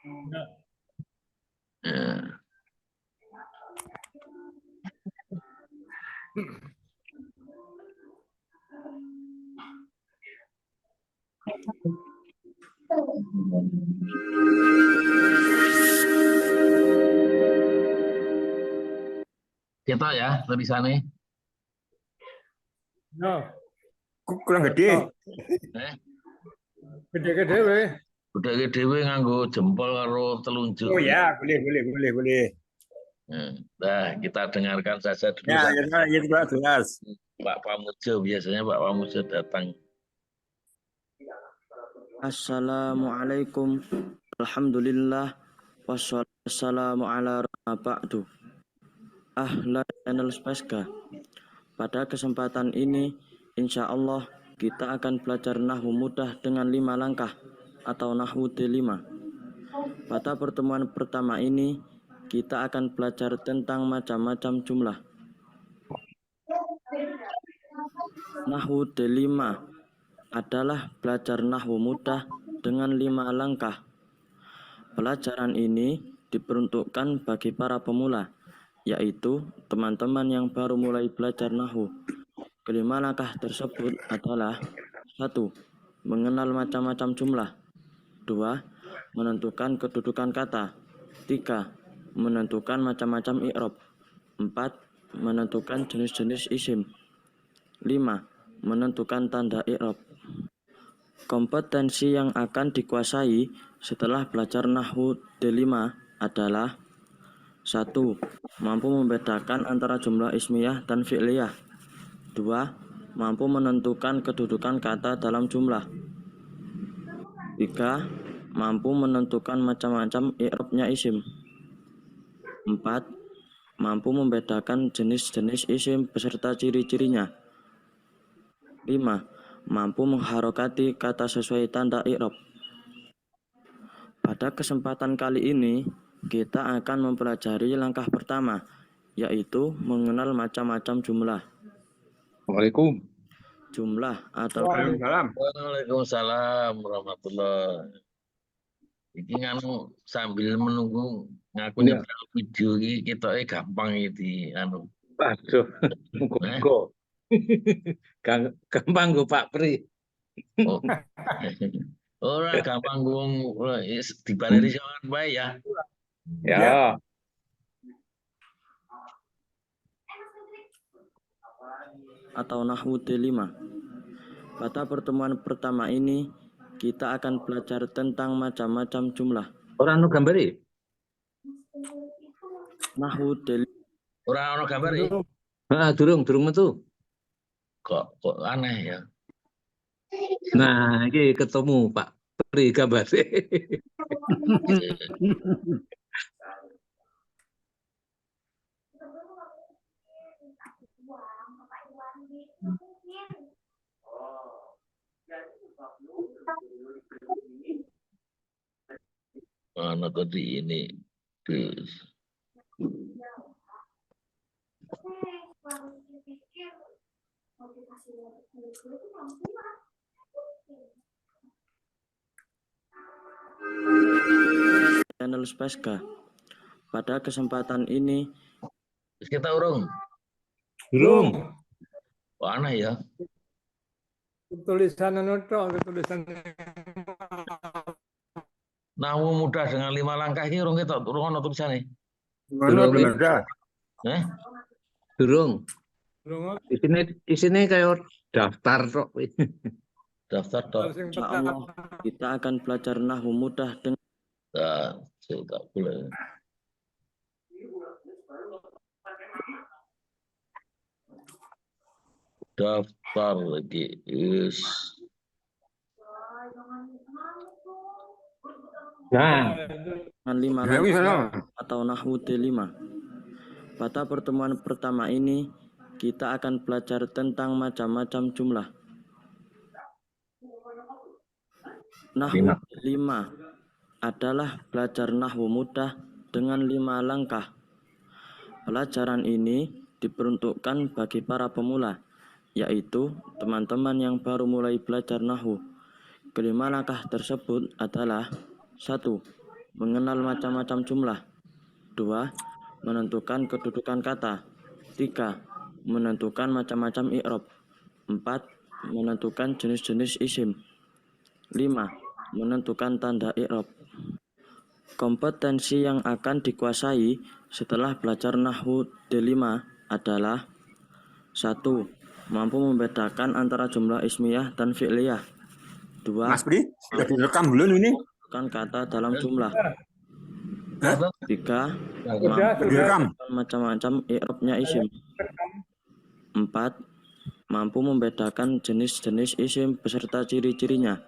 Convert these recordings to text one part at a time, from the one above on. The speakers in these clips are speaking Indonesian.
Ya. Kita ya tulisannya. No. Kurang gede. Gede-gede weh. Budake dhewe nganggo jempol karo telunjuk. Oh ya, boleh. Nah, kita dengarkan saja dulu. Ya, itu jelas. Pak Pamujo, biasanya Pak Pamujo datang. Assalamualaikum. Alhamdulillah. Wassalamu ala ba'du. Ahlan channel Spaska. Pada kesempatan ini, insya Allah kita akan belajar nahwu mudah dengan 5 langkah atau nahwu D5. Pada pertemuan pertama ini, kita akan belajar tentang macam-macam jumlah. Nahwu D5 adalah belajar nahwu mudah dengan 5 langkah. Pelajaran ini diperuntukkan bagi para pemula, yaitu teman-teman yang baru mulai belajar nahwu. Kelima langkah tersebut adalah 1. Mengenal macam-macam jumlah. 2. Menentukan kedudukan kata. 3. Menentukan macam-macam i'rab. 4. Menentukan jenis-jenis isim. 5. Menentukan tanda i'rab. Kompetensi yang akan dikuasai setelah belajar nahwu D5 adalah 1. Mampu membedakan antara jumlah ismiyah dan fi'liyah. 2. Mampu menentukan kedudukan kata dalam jumlah. 3. Mampu menentukan macam-macam i'rabnya isim. 4. Mampu membedakan jenis-jenis isim beserta ciri-cirinya. 5. Mampu mengharokati kata sesuai tanda i'rab. Pada kesempatan kali ini, kita akan mempelajari langkah pertama, yaitu mengenal macam-macam jumlah. Assalamualaikum. Jumlah atau Waalaikumsalam warahmatullahi. Iki nganu sambil menunggu ngaku nyetel video iki ketoke gampang iki anu. Aduh, muga-muga. Gampang go Pak Pri. Oh. Ora gampang wong dibaleni sowan bae ya. Ya. Atau nahwu D5. Pada pertemuan pertama ini, kita akan belajar tentang macam-macam jumlah. Ora ono gambare? Nahwu D5. Ora ono gambare? Heeh, durung metu. Kok aneh ya. Nah, iki ketemu Pak Pri gambare. Mana tadi ini? Channel Spaska. Pada kesempatan ini kita urung. Wah, aneh ya. Tulisan tulisan. Nahwu mudah dengan 5 langkah ini urung ketok, urung ono tulisane. Durung. Isine kaya daftar tok. Daftar tok. insya Allah kita akan belajar nahwu mudah dengan tak boleh. Daftar lagi. Yes. Nah, 5 langkah atau nahwu D5. Pada pertemuan pertama ini, kita akan belajar tentang macam-macam jumlah. Nahwu D5 adalah belajar nahwu mudah dengan 5 langkah. Pelajaran ini diperuntukkan bagi para pemula, yaitu teman-teman yang baru mulai belajar nahwu. Kelima langkah tersebut adalah 1. mengenal macam-macam jumlah. 2. Menentukan kedudukan kata. 3. Menentukan macam-macam i'rab. 4. Menentukan jenis-jenis isim. 5. Menentukan tanda i'rab. Kompetensi yang akan dikuasai setelah belajar Nahwu D5 adalah 1. Mampu membedakan antara jumlah ismiyah dan fi'liyah. 2. Mas Pri, sudah direkam belum ini? Menentukan kata dalam jumlah. Apa? 3. Sudah Mampu direkam. membedakan macam-macam i'rabnya isim. 4. Mampu membedakan jenis-jenis isim beserta ciri-cirinya.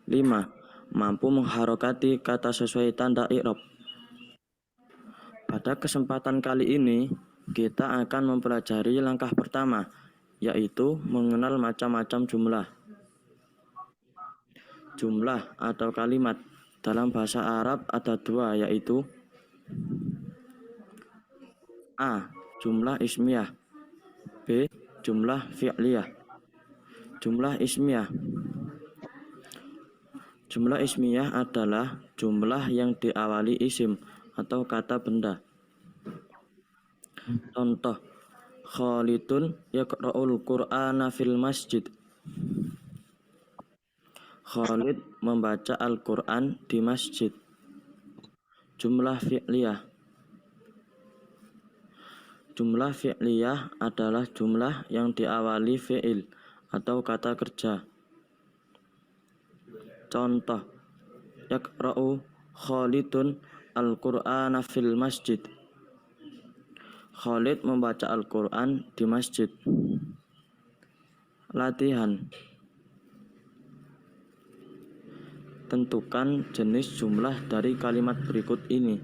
5. Mampu mengharokati kata sesuai tanda i'rab. Pada kesempatan kali ini, kita akan mempelajari langkah pertama, yaitu mengenal macam-macam jumlah. Jumlah atau kalimat dalam bahasa Arab ada dua, yaitu A. Jumlah ismiyah. B. Jumlah fi'liyah. Jumlah ismiyah. Jumlah ismiyah adalah jumlah yang diawali isim atau kata benda. Contoh, Khalidun yaqra'ul Qur'ana fil masjid. Khalid membaca Al-Quran di masjid. Jumlah fi'liyah. Jumlah fi'liyah adalah jumlah yang diawali fi'il atau kata kerja. Contoh, yaqra'u Khalidun Al-Qur'ana fil masjid. Khalid membaca Al-Quran di masjid. Latihan. Tentukan jenis jumlah dari kalimat berikut ini.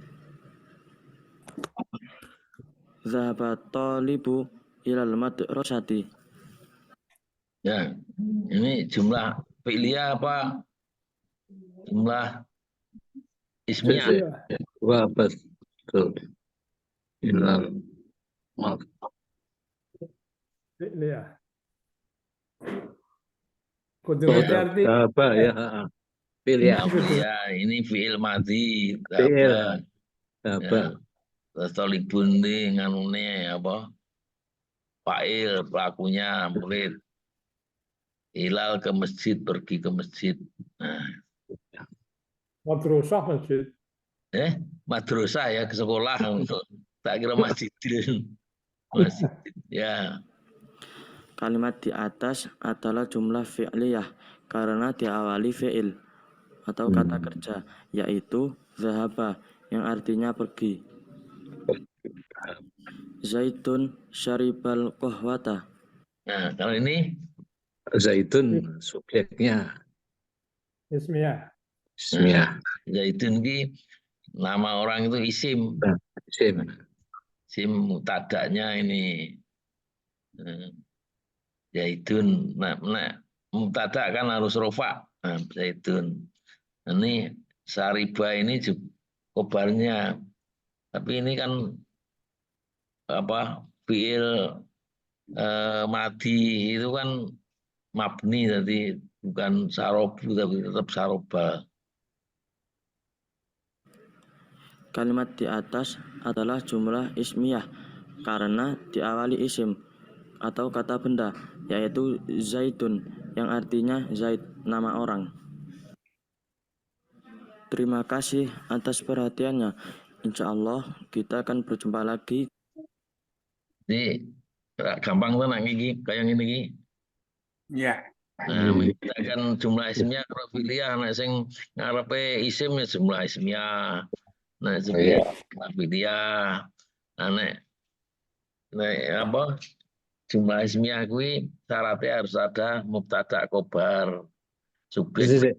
Zahaba talibu ilal madrasati. Ya, ini jumlah fi'liyah apa? Jumlah ismiyah. Wah, betul. Hilal. Maaf. Iya. Kudu arti Apa ya? Pilih Ya, ya, ini fi'il madhi. Fi'il. Apa? apa? Ya. Terus talibun ini nganune apa? Fa'il, pelakunya murid. Hilal ke masjid, pergi ke masjid. Nah, madrasah masjid. madrasah ya, ke sekolah. Tak kira masjid. Masjid, ya. Kalimat di atas adalah jumlah fi'liyah karena diawali fi'il atau kata kerja, yaitu zahaba yang artinya pergi. Zaitun syaribal qahwata. Nah, kalau ini Zaitun subjeknya. Ismiyah. Ismiyah. Zaitun ini nama orang itu isim. Isim. Isim mutadaknya ini Zaitun. Nah, mutadak kan harus rofa. Nah, Zaitun. Ini Sariba ini kobarnya. Tapi ini kan apa fiil madi itu kan mabni tadi bukan sarobu tapi tetap saroba. Kalimat di atas adalah jumlah ismiyah karena diawali isim atau kata benda, yaitu zaitun yang artinya Zaid, nama orang. Terima kasih atas perhatiannya. Insya Allah kita akan berjumpa lagi. Ini gampang tuh nak gigi kayak ini. Iya. Nah, membedakan jumlah isimnya profiliyah, nah sing ngarepe isim ya jumlah ismiyah. Nah, jumlah profiliyah. Nah, nek apa jumlah ismiyah kuwi syaratnya harus ada mubtada khobar subjek.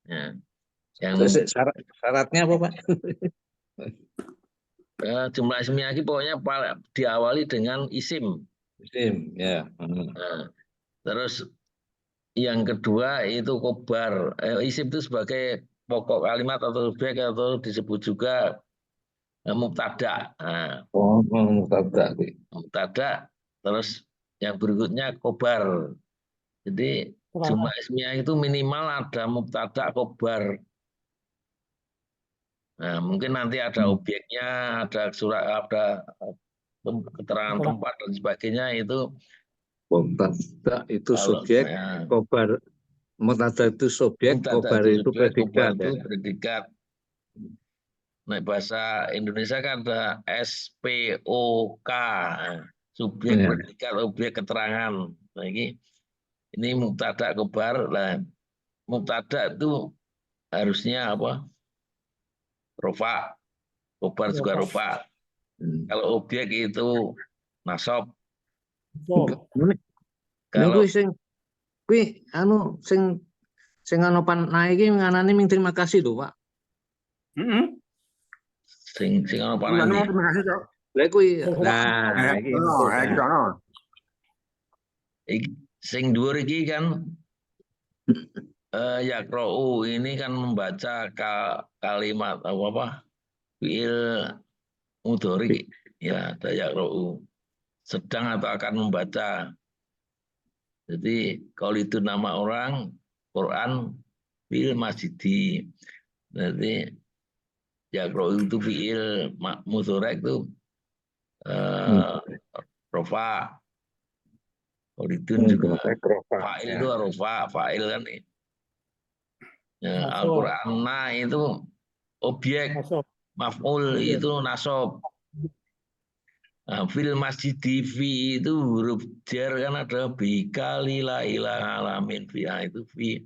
Ya. Yang Syaratnya apa, Pak? jumlah ismiyah ini pokoknya diawali dengan isim. Isim, ya. Nah, terus yang kedua itu khobar. Isim itu sebagai pokok kalimat atau subjek atau disebut juga mubtada. Nah, Mubtada. mubtada. Terus yang berikutnya khobar. Jadi jumlah ismiyah itu minimal ada mubtada khobar. Nah, mungkin nanti ada objeknya, ada surat, ada keterangan tempat dan sebagainya itu. Mubtada itu Kalau subjek, ya, khobar mubtada itu subjek, mubtada khobar itu itu subjek, khobar predikat itu ya. predikat. Nah, bahasa Indonesia kan ada SPOK, subjek, Ya. predikat, objek, keterangan. Nah, ini mubtada khobar. Nah, mubtada itu harusnya apa? Rofa, khobar juga rofa. Kalau objek itu nasab. So, Kalau Kuwi anu sing anu panah iki nganane ming terima kasih lho, Pak. sing ana Gimana panah mau terima kasih, Cok? Lah kuwi Oh, nah iki Oh, iki sono. sing dhuwur iki kan yakra'u ini kan membaca kalimat apa fiil mudhari ya, ada yakra'u sedang atau akan membaca. Jadi kalau itu nama orang, Quran fiil masjidi. Jadi yakra'u itu fiil mudhari itu rofa. Qaulidun juga fa'il itu rofa, fa'il kan. Ya, Al-Quran itu objek, masuk. maf'ul itu nasab. Nah, fil masjid fi itu huruf jar kan ada bikali la ilaha alamin fiha itu fi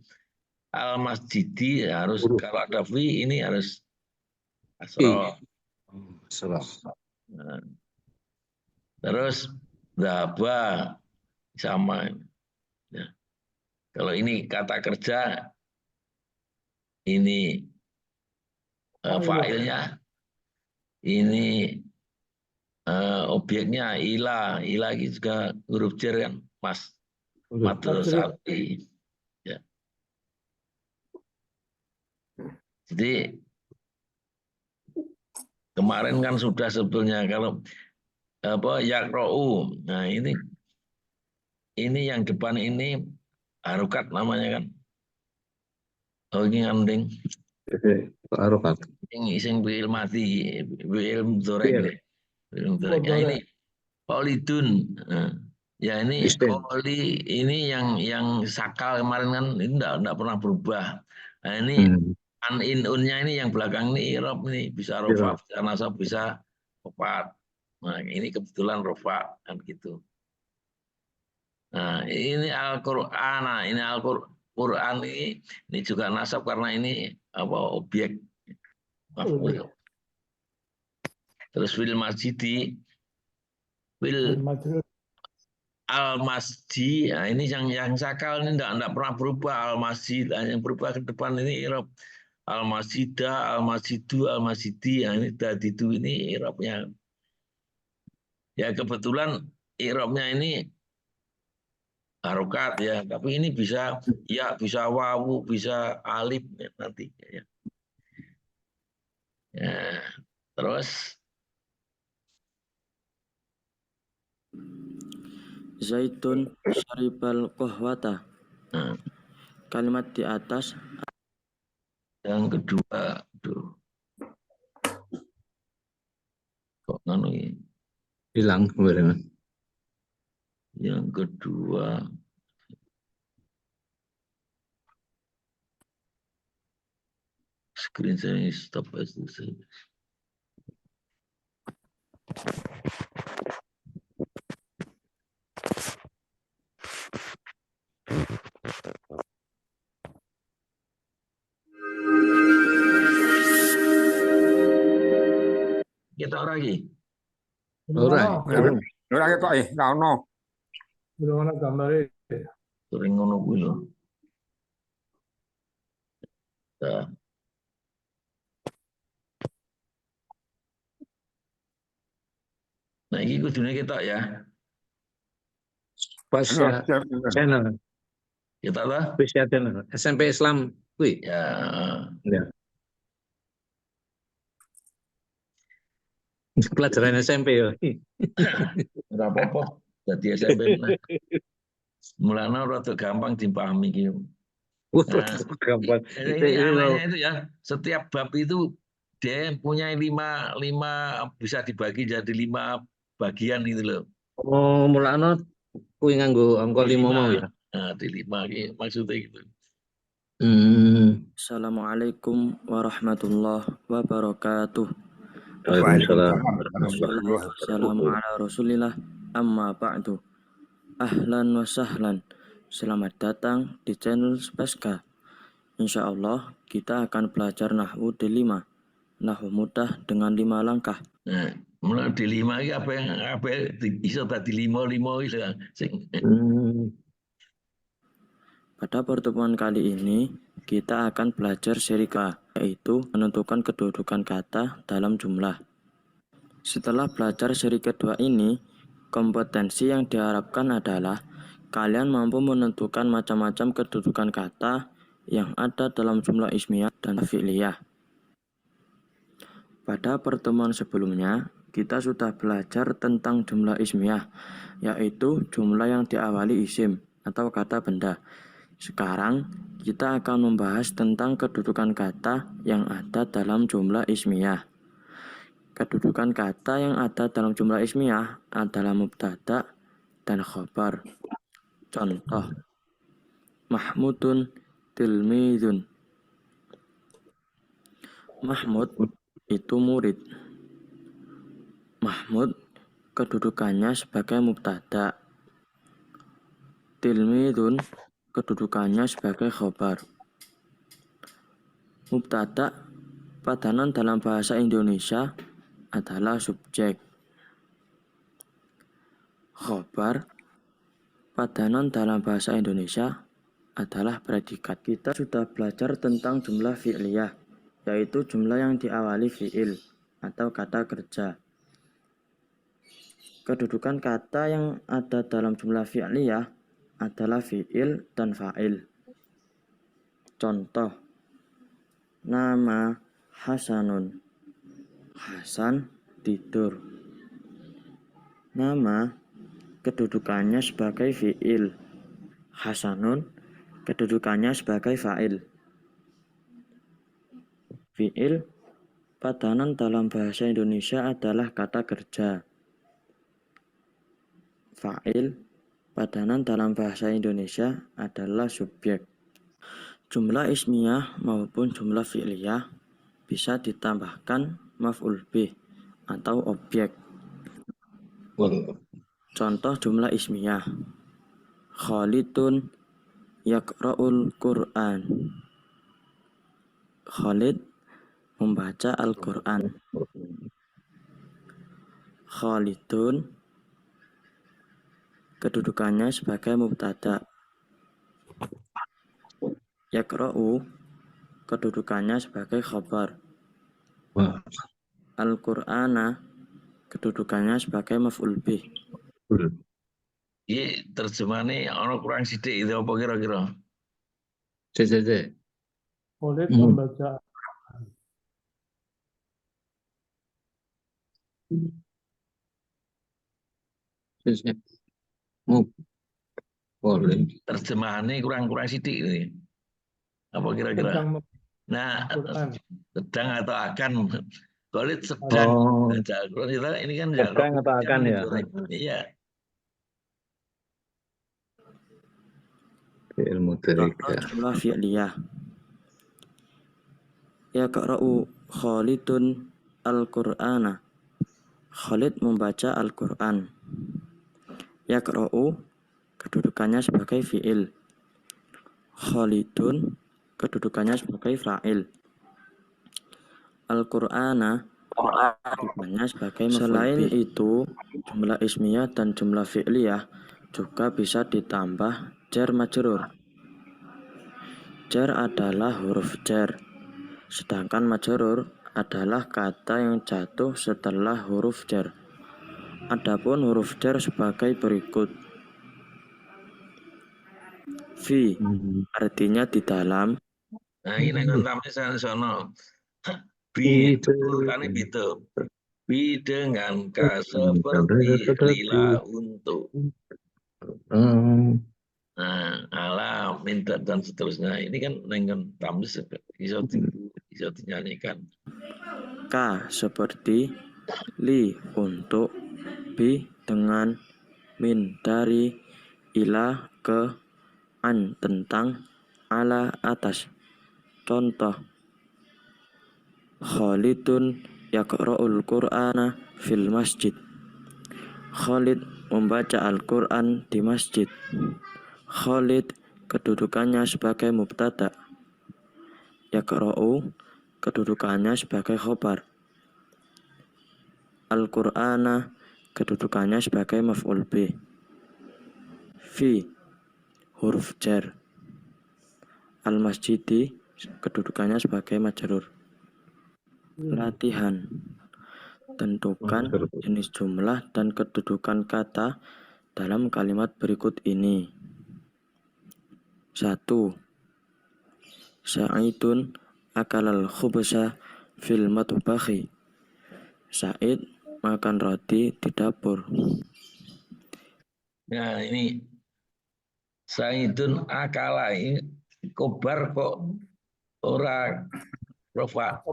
al masjidi harus kalau ada fi ini harus asroh. Nah, terus dhaba sama. Ya. Kalau ini kata kerja ini fa'ilnya, ini objeknya ila ini juga huruf jar kan, mas, matul sapi. Ya. Jadi kemarin kan sudah sebetulnya kalau apa yakra'u, nah ini yang depan ini harokat namanya kan. Oh ini ngandeng. Harokat. Sing fi'il mati, fi'il mudhari. Nah, ini qaulidun. Nah, ya ini qauli ini yang sakal kemarin kan ini enggak pernah berubah. Nah, ini unnya ini yang belakang ini irob nih bisa rofa, bisa nasab, bisa opat. Nah, ini kebetulan rofa kan gitu. Nah, ini Al-Qur'an. Nah, ini Al-Qur'an ini juga nasab karena ini apa objek maf'ul. Terus fil masjidi fil al-masjid, nah ini yang sakal ini enggak pernah berubah al-masjid, yang berubah ke depan ini irob al-masjidah, al-masjidu, al-masjidi, nah ini tadi itu ini irobnya. Ya kebetulan irobnya ini harokat ya, tapi ini bisa ya, bisa wawu, bisa alif ya, nanti ya. Ya, terus Zaitun syaribal qahwata. Kalimat di atas. Yang kedua, aduh. Kok nganu ini? Hilang kemarin. Yang kedua, screen saya stop as itu. Kita lagi. Ora. Ora kok ra ono. Bagaimana gambarnya? Sering ngono kuwi lho. Nah. Nah, ini kudune kita ya. Pas channel. Kita lah. Bisa channel. SMP Islam kuwi. Ya. Ya. Pelajaran SMP ya. Ora apa-apa. Dadi SMP. Mulanya rada gampang dipahami gitu. Nah, Gampang. ini anehnya itu ya, setiap bab itu dia punya lima bisa dibagi jadi 5 bagian itu loh. Oh, mulakno kuwi nganggo angka 5 mau ya. Nah, di 5 maksudnya gitu. Assalamualaikum warahmatullahi wabarakatuh. Waalaikumsalam. Assalamu ala rasulillah amma ba'du. Ahlan wa sahlan. Selamat datang di channel Speska. Insya Allah kita akan belajar Nahwu D5. Nahwu mudah dengan 5 langkah. Nah, mulai di 5 ini apa iso tadi 5 itu sing. Pada pertemuan kali ini kita akan belajar seri K, yaitu menentukan kedudukan kata dalam jumlah. Setelah belajar seri kedua ini, kompetensi yang diharapkan adalah kalian mampu menentukan macam-macam kedudukan kata yang ada dalam jumlah ismiyah dan fi'liyah. Pada pertemuan sebelumnya, kita sudah belajar tentang jumlah ismiyah, yaitu jumlah yang diawali isim atau kata benda. Sekarang, kita akan membahas tentang kedudukan kata yang ada dalam jumlah ismiyah. Kedudukan kata yang ada dalam jumlah ismiyah adalah mubtada dan khobar. Contoh, Mahmudun tilmidun. Mahmud itu murid. Mahmud kedudukannya sebagai mubtada. Tilmidun kedudukannya sebagai khobar. Mubtada padanan dalam bahasa Indonesia adalah subjek. Khobar padanan dalam bahasa Indonesia adalah predikat. Kita sudah belajar tentang jumlah fi'liyah, yaitu jumlah yang diawali fi'il atau kata kerja. Kedudukan kata yang ada dalam jumlah fi'liyah adalah fi'il dan fa'il. Contoh, nama Hasanun. Hasan tidur. Nama kedudukannya sebagai fi'il. Hasanun kedudukannya sebagai fa'il. Fi'il padanan dalam bahasa Indonesia adalah kata kerja. Fa'il padanan dalam bahasa Indonesia adalah subjek. Jumlah ismiyah maupun jumlah fi'liyah bisa ditambahkan maf'ul bih atau objek. Contoh jumlah ismiyah. Khalidun yaqra'ul Qur'an. Khalid membaca Al-Qur'an. Khalidun kedudukannya sebagai mubtada. Yaqra'u kedudukannya sebagai khabar. Al-Qur'ana kedudukannya sebagai maf'ul bih. Ini terjemahannya ono kurang sidik itu apa kira-kira? Khalid membaca Terjemahannya kurang sidik ini. Apa kira-kira? sedang Nah, Al-Quran. sedang atau akan. Khalid sedang baca Al-Quran. Ini kan Sedang atau akan ya? Iya. Ilmu Contoh jumlah fi'liyah. Yaqra'u Khalidun Al-Qur'ana. Khalid membaca Al-Qur'an. Yaqra'u kedudukannya sebagai fi'il. Khalidun kedudukannya sebagai fa'il. Al-Qur'ana kedudukannya sebagai maf'ul bih. Selain itu, jumlah ismiyah dan jumlah fi'liyah juga bisa ditambah jar majrur. Jar adalah huruf jar, sedangkan majrur adalah kata yang jatuh setelah huruf jar. Adapun huruf jar sebagai berikut. Fi artinya di dalam. Nah, ini kontamnya sono. Bi urutannya beda. Bi dengan ka seperti lila untuk. Nah, ala, minta dan seterusnya. Ini kan dengan tamlis bisa dinyanyikan. Ka seperti, li untuk, bi dengan, min dari, ila ke, an tentang, ala atas. Contoh, Khalidun yaqra'ul Qur'ana fil masjid. Khalid membaca Al-Quran di masjid. Khalid kedudukannya sebagai mubtada. Yaqra'u kedudukannya sebagai khobar. Al-Qur'ana kedudukannya sebagai maf'ul bih. Fi huruf jar. Al-masjidi kedudukannya sebagai majrur. Latihan. Tentukan jenis jumlah dan kedudukan kata dalam kalimat berikut ini. 1. Sa'idun akalal khubza fil matbakhi. Sa'id makan roti di dapur. Nah, ini Saidun akala, ini kobar kok ora rofa.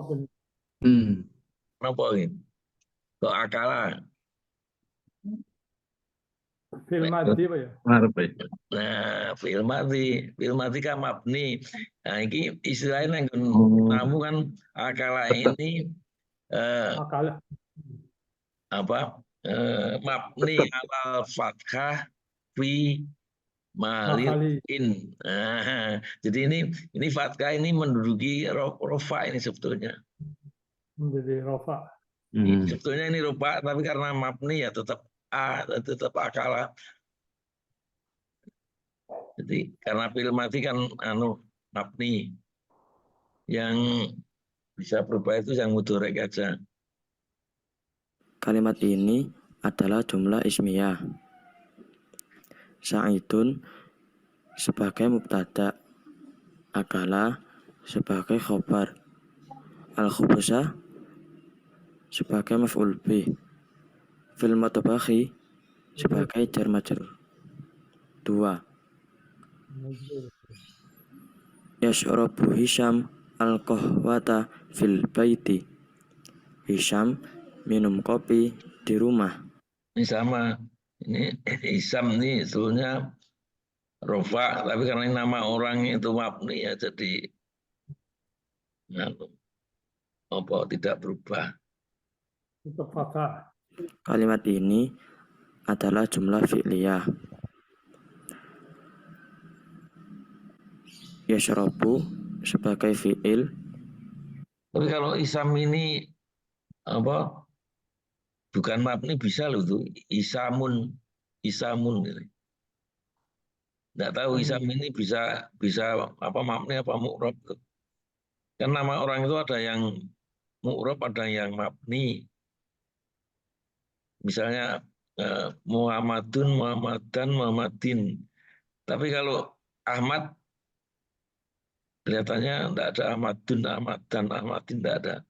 Kenapa ini? Kok akala? Film mati Pak ya. Nah, filmati kan mabni. Nah, ini istilahnya yang kamu kan akala ini Akal. mabni alal fathah fi malin. Nah, jadi ini fathah ini menduduki rofa ini sebetulnya. Menjadi rofa. Sebetulnya ini rofa, tapi karena mabni ya tetap akala. Jadi karena filmati kan mabni, yang bisa berubah itu yang mudhari aja. Kalimat ini adalah jumlah ismiyah. Sa'idun sebagai mubtada, akala sebagai khobar, al-khubza sebagai maf'ul bih, fil matbakhi sebagai jar majrur. 2. Yashrabu Hisham al-qahwata fil baiti. Hisham minum kopi di rumah. Ini sama. Ini Isam ini sebetulnya rofa, tapi karena ini nama orang itu mabni ya jadi tidak berubah. Tetap fathah. Kalimat ini adalah jumlah fi'liyah. Yashrabu sebagai fi'il. Tapi kalau Isam ini bukan mabni bisa loh tuh Isamun ini. Nggak tahu Isam ini bisa mabni apa mu'rab tuh. Kan nama orang itu ada yang mu'rab, ada yang mabni. Misalnya Muhammadun, Muhammadan, Muhammadin. Tapi kalau Ahmad kelihatannya tidak ada Ahmadun, Ahmadan, Ahmadin tidak ada.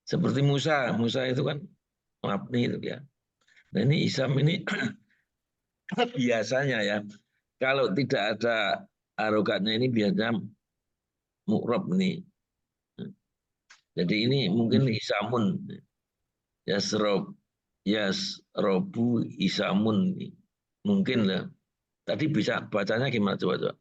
Seperti Musa itu kan mabni itu ya. Nah ini Isam ini biasanya ya, kalau tidak ada harokatnya ini biasanya mu'rab nih. Jadi ini mungkin Isamun. Yasrobu Isamun. Mungkin lah. Tadi bisa bacanya gimana coba.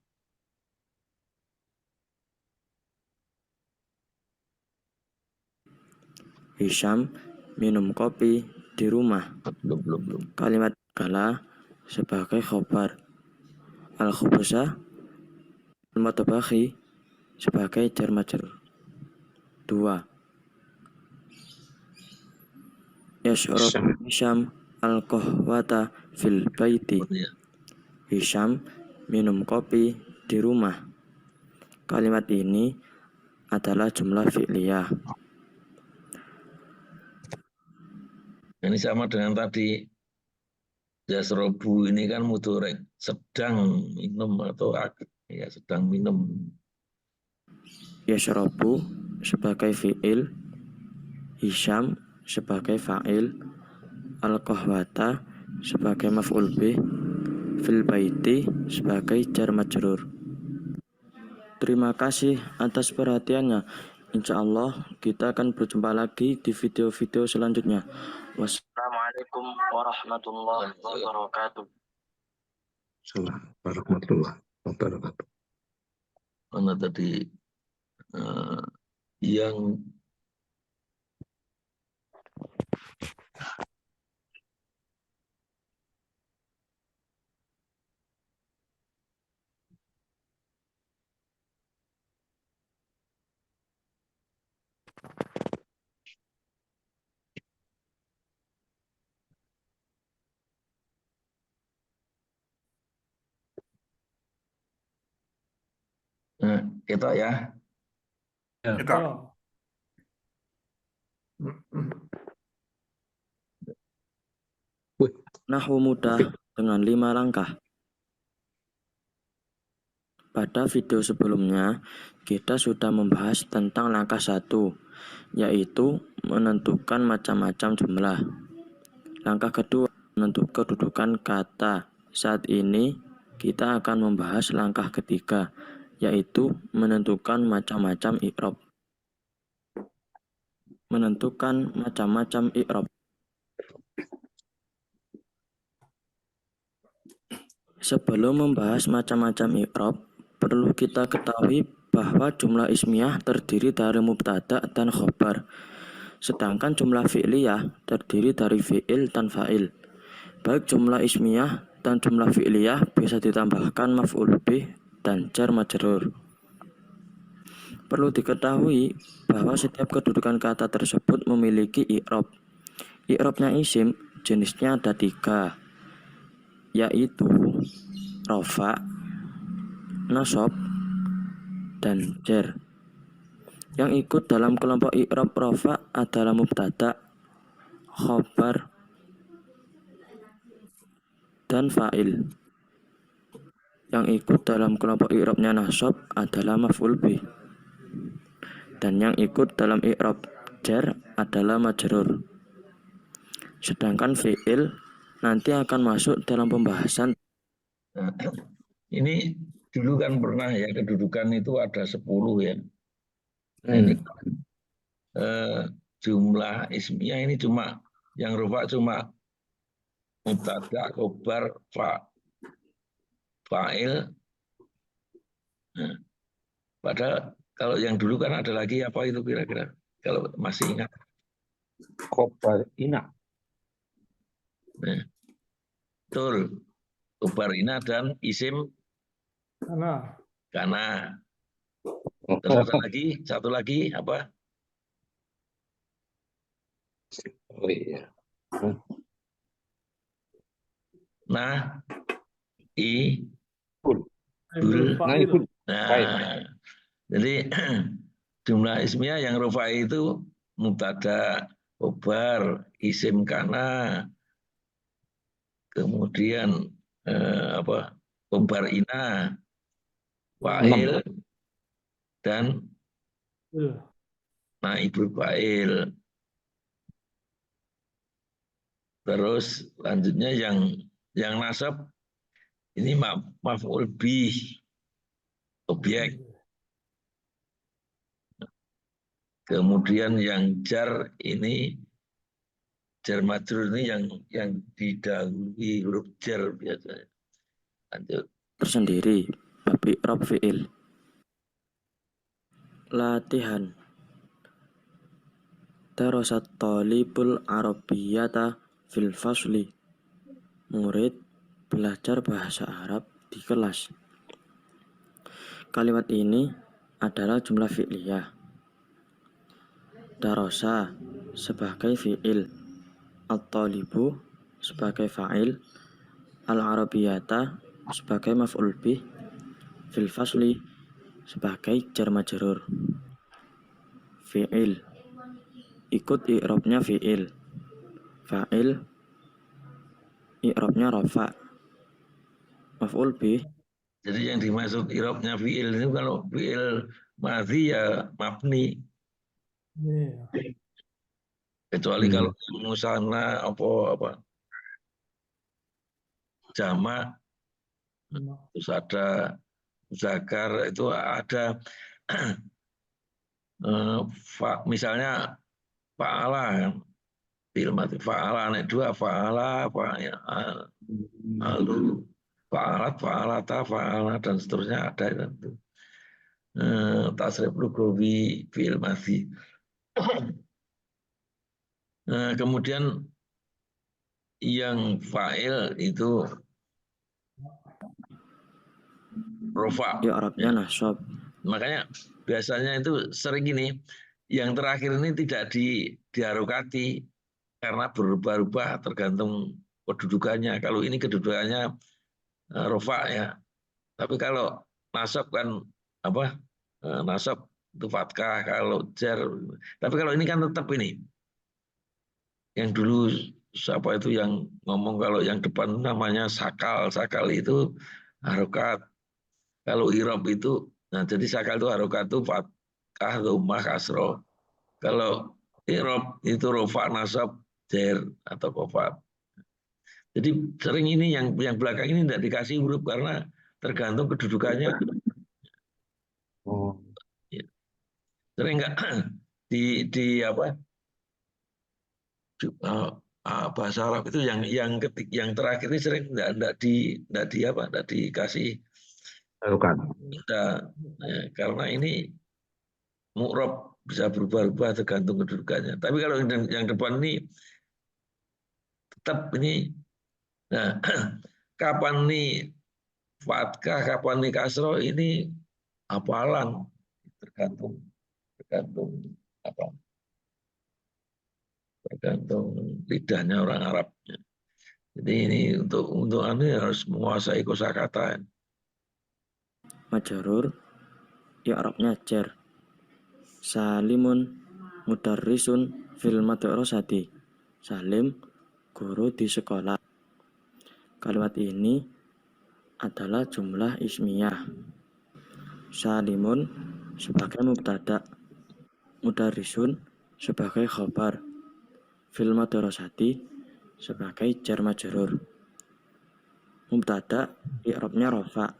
Hisham minum kopi di rumah. Belum. Kalimat kala sebagai khobar. Al-khubza al-matbakhi sebagai jar majrur. 2. Yashrabu Hisham al-qahwata fil baiti. Hisham minum kopi di rumah. Kalimat ini adalah jumlah fi'liyah. Ini sama dengan tadi. Yasrobu ini kan mudhari, sedang minum atau ya sedang minum. Yashrabu sebagai fi'il, Hisham sebagai fa'il, al-qahwata sebagai maf'ul bih, fil baiti sebagai jar majrur. Terima kasih atas perhatiannya. Insya Allah kita akan berjumpa lagi di video-video selanjutnya. Wassalamualaikum warahmatullahi wabarakatuh. Assalamualaikum warahmatullahi wabarakatuh. Mana tadi yang kita ya. Kita. Nahwu mudah dengan 5 langkah. Pada video sebelumnya, kita sudah membahas tentang langkah 1, yaitu menentukan macam-macam jumlah. Langkah kedua, menentukan kedudukan kata. Saat ini, kita akan membahas langkah ketiga, yaitu menentukan macam-macam i'rab. Menentukan macam-macam i'rab. Sebelum membahas macam-macam i'rab, perlu kita ketahui bahwa jumlah ismiyah terdiri dari mubtada dan khobar, sedangkan jumlah fi'liyah terdiri dari fi'il dan fa'il. Baik jumlah ismiyah dan jumlah fi'liyah bisa ditambahkan maf'ul bih dan jar majrur. Perlu diketahui bahwa setiap kedudukan kata tersebut memiliki i'rab. I'rabnya isim jenisnya ada 3, yaitu rofa, nasab, dan jar. Yang ikut dalam kelompok i'rab rofa adalah mubtada, khobar, dan fa'il. Yang ikut dalam kelompok i'rabnya nasab adalah maf'ul bih. Dan yang ikut dalam i'rab jar adalah majrur. Sedangkan fi'il nanti akan masuk dalam pembahasan. Nah, ini dulu kan pernah ya, kedudukan itu ada 10 ya. Nah, ini jumlah ismiyah ini cuma yang rofa cuma mubtada, khobar, fa'il. Nah, padahal kalau yang dulu kan ada lagi apa itu kira-kira? Kalau masih ingat. Khobar ina. Nah, betul. Khobar ina dan isim kana. Terus satu lagi apa? Oh iya. Nah, nah, jadi jumlah ismiyah yang rofa itu mubtada, khobar, isim kana, kemudian khobar ina, fa'il, dan naibul fa'il. Terus lanjutnya yang nasab ini maf'ul bih, objek. Kemudian yang jar ini jar majrur ini yang didahului huruf jar biasanya. Lanjut. Tersendiri bab i'rab fi'il. Latihan. Darasat talibul arabiyyata fil fasli. Murid belajar bahasa Arab di kelas. Kalimat ini adalah jumlah fi'liyah. Darasa sebagai fi'il, at-talibu sebagai fa'il, al-arabiyyata sebagai maf'ul bih, fil fasli sebagai jar majrur. Fi'il ikut i'rabnya fi'il, fa'il i'rabnya rafa, maf'ul bih. Jadi yang dimaksud i'rabnya fi'il ini kalau fi'il madhi ya mabni. Kecuali kalau musanna apa jamak Terus ada zakar, itu ada misalnya fa'ala kan, fi'il madhi fa'ala, anak dua fa'ala, lalu fa'alat, fa'alata, fa'ala, dan seterusnya ada itu. Tasrif lugawi fi'il madhi. Kemudian yang fa'il itu rofa. Ya Arabnya nasab. Makanya biasanya itu sering gini, yang terakhir ini tidak diharokati karena berubah-ubah tergantung kedudukannya. Kalau ini kedudukannya rofa ya. Tapi kalau nasab kan apa? Nasab itu fatkah, kalau jar. Tapi kalau ini kan tetap ini. Yang dulu siapa itu yang ngomong kalau yang depan namanya sakal. Sakal itu harokat. Kalau irob itu, nah jadi sakal itu harokat itu fatkah, dhammah, kasroh. Kalau irob itu rofa, nasab, jar atau kofat. Jadi sering ini yang belakang ini tidak dikasih huruf karena tergantung kedudukannya. Oh. Sering enggak di apa? Bahasa Arab itu yang terakhir ini sering enggak dikasih Harokat. karena ini mu'rab bisa berubah-ubah tergantung kedudukannya. Tapi kalau yang depan ini tetap ini. Nah, kapan nih fatkah, kapan nih kasroh, ini hafalan, tergantung apa? Tergantung lidahnya orang Arab. Jadi ini untuk anu harus menguasai kosakata. Majrur, ya Arabnya jar. Salimun mudarrisun fil madrasati. Salim, guru di sekolah. Kalimat ini adalah jumlah ismiyah. Salimun sebagai mubtada, mudarrisun sebagai khabar, fil madrasati sebagai jar majrur. Mubtada i'rabnya rafa,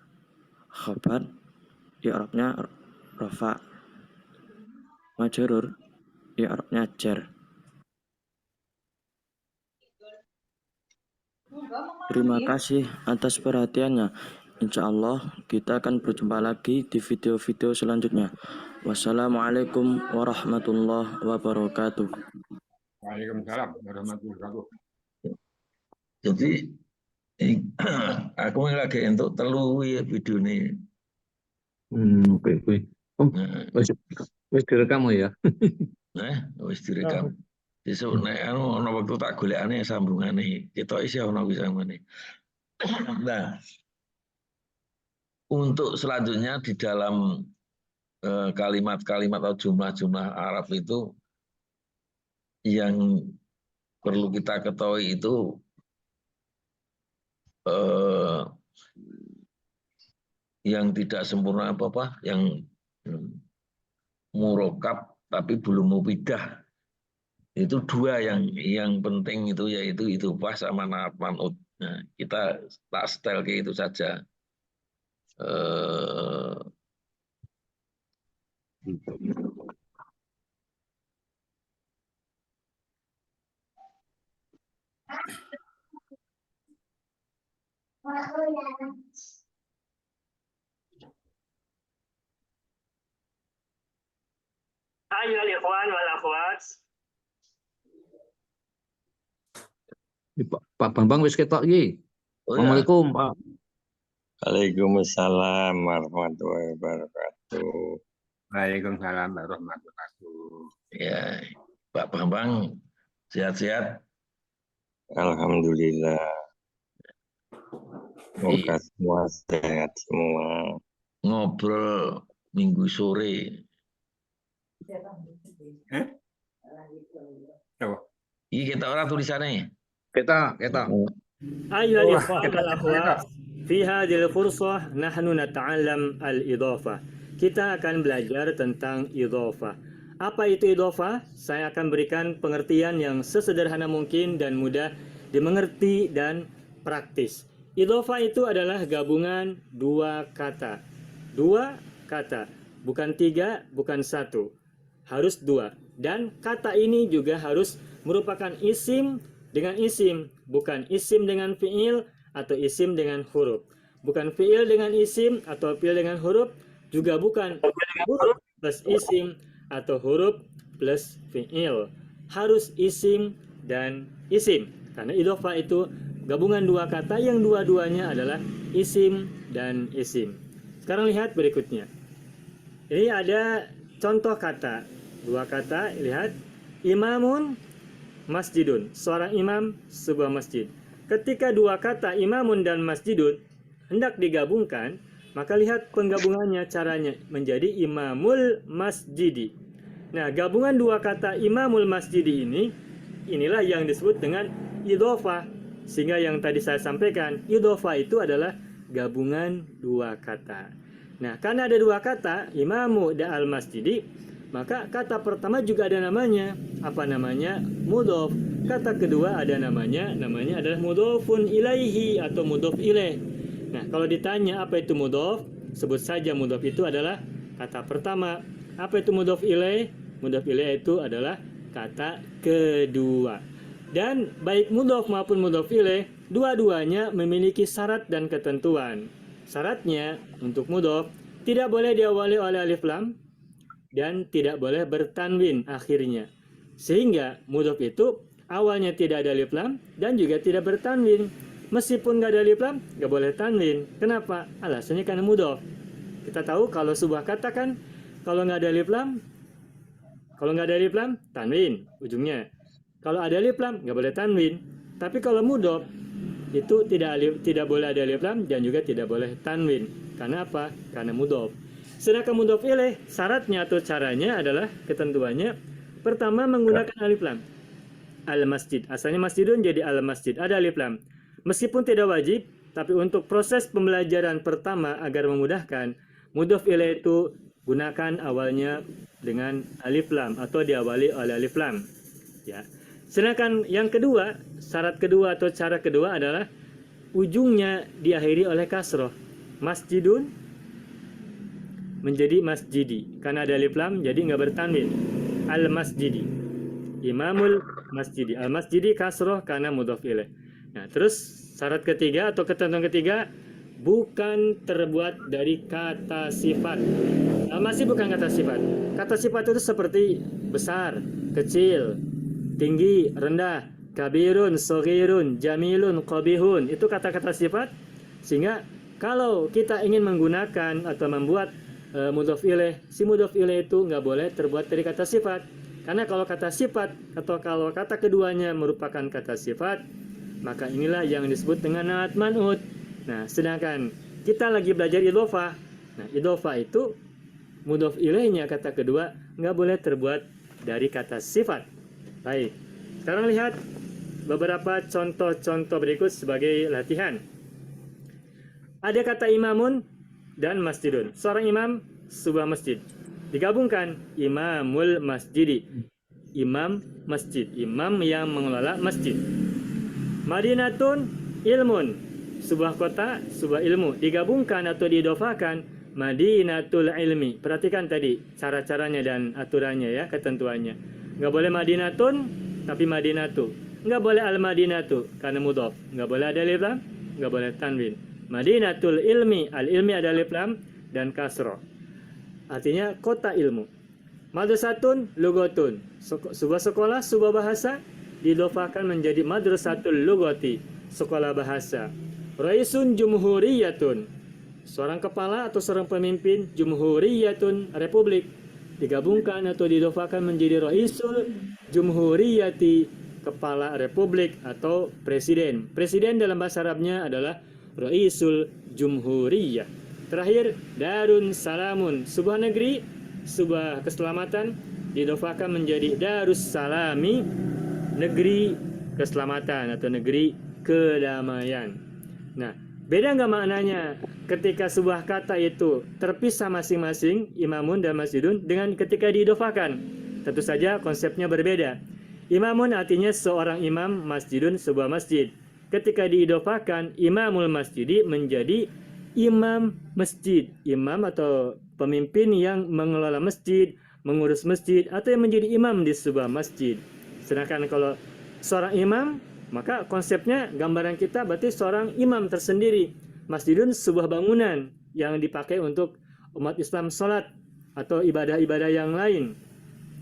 khabar i'rabnya rafa, majrur i'rabnya jar. Terima kasih atas perhatiannya. Insya Allah kita akan berjumpa lagi di video-video selanjutnya. Wassalamualaikum warahmatullahi wabarakatuh. Waalaikumsalam warahmatullahi wabarakatuh. Jadi aku lagi untuk telu ya video ini. Oke. Wis direkam ya. Wis direkam. Besok nek ana waktu tak golekane sambungane. Kita isi ana bisa ngene. Nah, untuk selanjutnya di dalam kalimat-kalimat atau jumlah-jumlah Arab itu yang perlu kita ketahui itu yang tidak sempurna apa-apa, yang murokab tapi belum mubidah. Itu dua yang penting itu, yaitu idhofah sama naat man'ut. Nah, kita tak setel kayak itu saja. Ayo ikhwan wal akhwat. Pak Bambang wis ketok iki. Assalamualaikum, Pak. Waalaikumsalam warahmatullahi wabarakatuh. Waalaikumsalam warahmatullahi wabarakatuh. Ya, Pak Bambang sehat-sehat. Alhamdulillah. Semoga semua sehat semua. Ngobrol minggu sore. Ini kita orang tulisannya. Kita. أيها الإخوة والأخوات في هذه الفرصة نحن نتعلم الإضافة. Kita akan belajar tentang idhofah. Apa itu idhofah? Saya akan berikan pengertian yang sesederhana mungkin dan mudah dimengerti dan praktis. Idhofah itu adalah gabungan dua kata. Dua kata, bukan tiga, bukan satu. Harus dua. Dan kata ini juga harus merupakan isim dengan isim, bukan isim dengan fiil atau isim dengan huruf. Bukan fiil dengan isim atau fiil dengan huruf, juga bukan huruf plus isim atau huruf plus fiil. Harus isim dan isim. Karena idhofah itu gabungan dua kata yang dua-duanya adalah isim dan isim. Sekarang lihat berikutnya. Ini ada contoh kata. Dua kata, lihat. Imamun, masjidun. Seorang imam, sebuah masjid. Ketika dua kata imamun dan masjidun hendak digabungkan, maka lihat penggabungannya, caranya menjadi imamul masjidi. Nah, gabungan dua kata imamul masjidi ini, inilah yang disebut dengan idhofah. Sehingga yang tadi saya sampaikan, idhofah itu adalah gabungan dua kata. Nah, karena ada dua kata, imamu dan al-masjidi, maka kata pertama juga ada namanya. Apa namanya? Mudhof. Kata kedua ada namanya adalah mudhofun ilaihi atau mudhof ilaih. Nah, kalau ditanya apa itu mudhof, sebut saja mudhof itu adalah kata pertama. Apa itu mudhof ilaih? Mudhof ilaih itu adalah kata kedua. Dan baik mudhof maupun mudhof ilaih, dua-duanya memiliki syarat dan ketentuan. Syaratnya untuk mudhof tidak boleh diawali oleh alif lam dan tidak boleh bertanwin akhirnya. Sehingga mudhof itu awalnya tidak ada alif lam dan juga tidak bertanwin. Meskipun nggak ada alif lam, nggak boleh tanwin. Kenapa? Alasannya karena mudhof. Kita tahu kalau sebuah kata kan, kalau nggak ada alif lam, tanwin ujungnya. Kalau ada alif lam, nggak boleh tanwin. Tapi kalau mudhof itu tidak boleh ada alif lam dan juga tidak boleh tanwin. Karena apa? Karena mudhof. Sedangkan mudhof ilaih, syaratnya atau caranya adalah ketentuannya. Pertama menggunakan alif lam. Al-masjid. Asalnya masjidun jadi al-masjid. Ada alif lam. Meskipun tidak wajib, tapi untuk proses pembelajaran pertama agar memudahkan, mudhof ilaih itu gunakan awalnya dengan alif lam atau diawali oleh alif lam. Ya. Sedangkan yang kedua, syarat kedua atau cara kedua adalah ujungnya diakhiri oleh kasroh. Masjidun menjadi masjidi. Karena ada alif lam jadi nggak bertanwin. Al-masjidi. Imamul masjidi. Al-masjidi kasroh karena mudhof ilaih. Nah, terus syarat ketiga atau ketentuan ketiga, bukan terbuat dari kata sifat. Masih bukan kata sifat. Kata sifat itu seperti besar, kecil, tinggi, rendah, kabirun, soghirun, jamilun, qabihun. Itu kata-kata sifat. Sehingga kalau kita ingin menggunakan atau membuat mudhof ilaih, si mudhof ilaih itu nggak boleh terbuat dari kata sifat. Karena kalau kata sifat atau kalau kata keduanya merupakan kata sifat, maka inilah yang disebut dengan na'at man'ut. Nah, sedangkan kita lagi belajar idhofah. Nah, idhofah itu mudhof ilaihnya kata kedua nggak boleh terbuat dari kata sifat. Baik. Sekarang lihat beberapa contoh-contoh berikut sebagai latihan. Ada kata imamun dan masjidun. Seorang imam, sebuah masjid. Digabungkan imamul masjidi. Imam masjid, imam yang mengelola masjid. Madinatun ilmun, sebuah kota, sebuah ilmu. Digabungkan atau diidhofakan madinatul ilmi. Perhatikan tadi cara-caranya dan aturannya ya, ketentuannya. Nggak boleh madinatun tapi madinatu. Nggak boleh al-madinatu karena mudhof. Nggak boleh ada alif lam, nggak boleh tanwin. Madinatul ilmi, al-ilmi ada alif lam dan kasroh. Artinya kota ilmu. Madrasatun lughatun, sebuah sekolah, sebuah bahasa diidhofakan menjadi madrasatul lughati, sekolah bahasa. Raisun jumhuriyatun, seorang kepala atau seorang pemimpin, jumhuriyatun republik, digabungkan atau diidhofakan menjadi raisul jumhuriyati, kepala republik atau presiden. Presiden dalam bahasa Arabnya adalah raisul jumhuriyah. Terakhir, darun salamun, sebuah negeri, sebuah keselamatan, diidhofakan menjadi darus salami, negeri keselamatan atau negeri kedamaian. Nah, beda nggak maknanya ketika sebuah kata itu terpisah masing-masing, imamun dan masjidun, dengan ketika diidhofakan? Tentu saja konsepnya berbeda. Imamun artinya seorang imam, masjidun sebuah masjid. ketika diidofakan imamul masjidi menjadi imam masjid, imam atau pemimpin yang mengelola masjid, mengurus masjid, atau yang menjadi imam di sebuah masjid. Sedangkan kalau seorang imam, maka konsepnya gambaran kita berarti seorang imam tersendiri. Masjidun sebuah bangunan yang dipakai untuk umat Islam sholat atau ibadah-ibadah yang lain.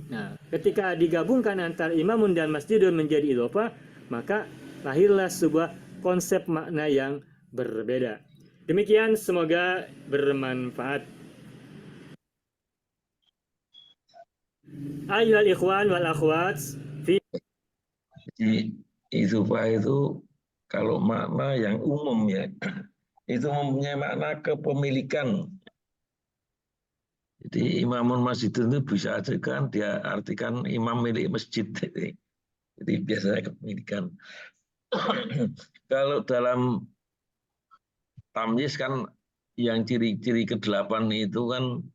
Nah, ketika digabungkan antara imamun dan masjidun menjadi idhofah, maka lahirlah sebuah konsep makna yang berbeda. Demikian, semoga bermanfaat. Ayyuhal ikhwan wal akhwat, Jadi idhofah itu kalau makna yang umum ya, itu mempunyai makna kepemilikan. Jadi imamun masjid itu bisa aja kan dia artikan imam milik masjid. Jadi biasanya kepemilikan. Kalau dalam tamyiz kan yang ciri-ciri ke-8 itu kan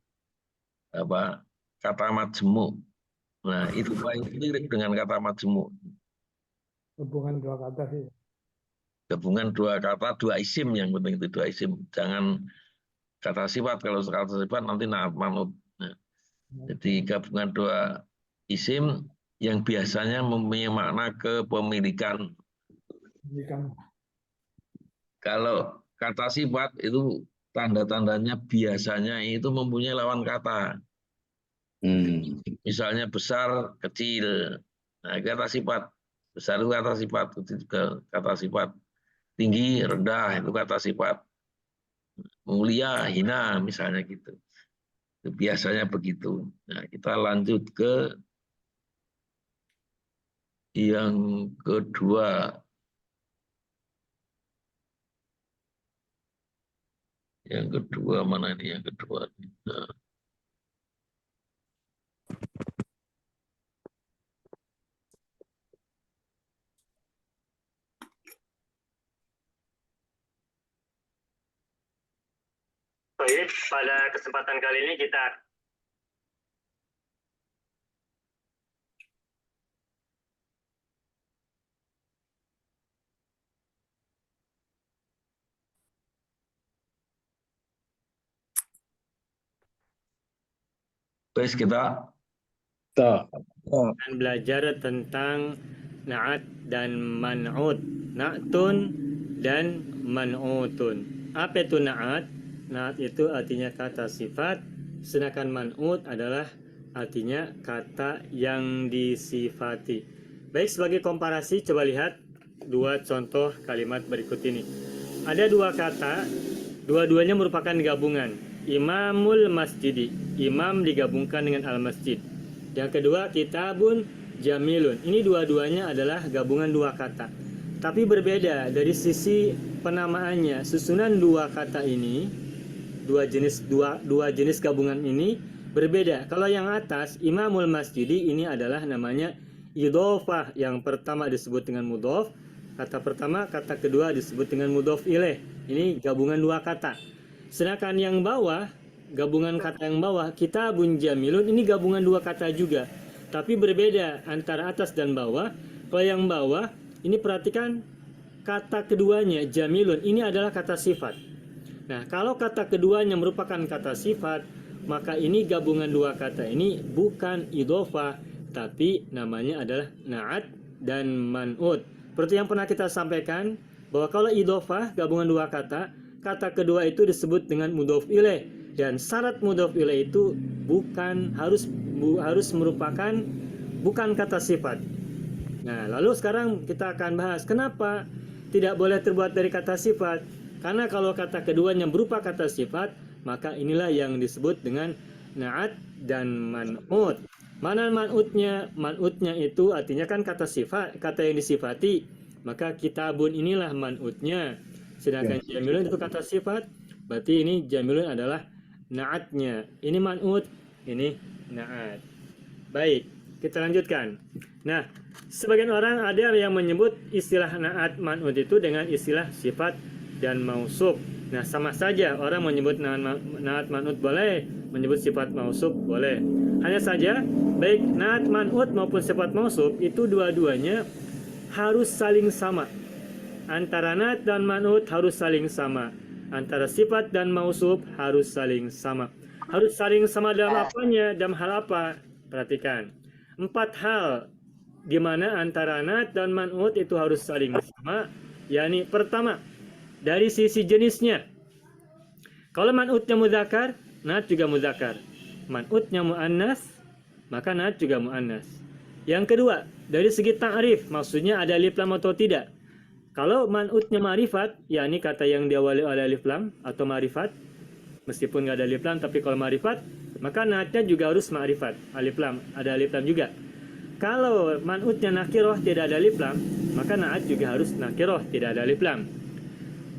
apa? Kata majmu'. Nah, itu paling mirip dengan kata majmu'. Hubungan dua kata sih. Gabungan dua kata, dua isim yang penting itu dua isim. Jangan kata sifat, kalau kata sifat nanti na'at man'ut. Nah, jadi gabungan dua isim yang biasanya mempunyai makna kepemilikan. Kalau kata sifat itu tanda-tandanya biasanya itu mempunyai lawan kata. Misalnya besar, kecil. Nah, kata sifat. Besar itu kata sifat, kecil juga kata sifat. Tinggi, rendah itu kata sifat. Mulia, hina, misalnya gitu. Itu biasanya begitu. Nah, kita lanjut ke yang kedua. Yang kedua mana ini yang kedua? Nah. Baik, pada kesempatan kali ini kita kita akan belajar tentang na'at dan man'ut. Na'tun dan man'utun. Apa itu na'at? Na'at itu artinya kata sifat, sedangkan man'ut adalah artinya kata yang disifati. Baik, sebagai komparasi coba lihat dua contoh kalimat berikut ini. Ada dua kata, dua-duanya merupakan gabungan. Imamul masjidi, imam digabungkan dengan al-masjid. Yang kedua, kitabun jamilun. Ini dua-duanya adalah gabungan dua kata. Tapi berbeda dari sisi penamaannya. Susunan dua kata ini, dua jenis gabungan ini berbeda. Kalau yang atas, imamul masjidi, ini adalah namanya idhofah. Yang pertama disebut dengan mudhof. Kata pertama, kata kedua disebut dengan mudhof ilaih. Ini gabungan dua kata. Sedangkan yang bawah, gabungan kata yang bawah, kitabun jamilun, ini gabungan dua kata juga. Tapi berbeda antara atas dan bawah. Kalau yang bawah, ini perhatikan kata keduanya, jamilun, ini adalah kata sifat. Nah, kalau kata keduanya merupakan kata sifat, maka ini gabungan dua kata ini bukan idhofah, tapi namanya adalah na'at dan man'ut. Seperti yang pernah kita sampaikan, bahwa kalau idhofah, gabungan dua kata, kata kedua itu disebut dengan mudhof ilaih, dan syarat mudhof ilaih itu bukan harus merupakan bukan kata sifat. Nah, lalu sekarang kita akan bahas kenapa tidak boleh terbuat dari kata sifat. Karena kalau kata keduanya berupa kata sifat, maka inilah yang disebut dengan na'at dan man'ut. Mana man'utnya? Man'utnya itu artinya kan kata sifat, kata yang disifati. Maka kitabun inilah man'utnya. Sedangkan jamilun itu kata sifat, berarti ini jamilun adalah na'atnya. Ini man'ut, ini na'at. Baik, kita lanjutkan. Nah, sebagian orang ada yang menyebut istilah na'at man'ut itu dengan istilah sifat dan mausuf. Nah, sama saja orang menyebut na'at man'ut boleh, menyebut sifat mausuf boleh. Hanya saja, baik na'at man'ut maupun sifat mausuf itu dua-duanya harus saling sama. antara na'at dan man'ut harus saling sama. Antara sifat dan mausuf harus saling sama. Harus saling sama dalam apanya? Dalam hal apa? Perhatikan. 4 hal di mana antara na'at dan man'ut itu harus saling sama. yakni pertama, dari sisi jenisnya. Kalau man'utnya muzakkar, na'at juga muzakkar. Man'utnya muannas, maka na'at juga muannas. Yang kedua, dari segi ta'rif, maksudnya ada alif lam atau tidak. Kalau man'utnya ma'rifat, yakni kata yang diawali oleh alif lam atau ma'rifat, meskipun nggak ada alif lam, tapi kalau ma'rifat, maka na'atnya juga harus ma'rifat. Alif lam, ada alif lam juga. Kalau man'utnya nakiroh, tidak ada alif lam, maka na'at juga harus nakiroh, tidak ada alif lam.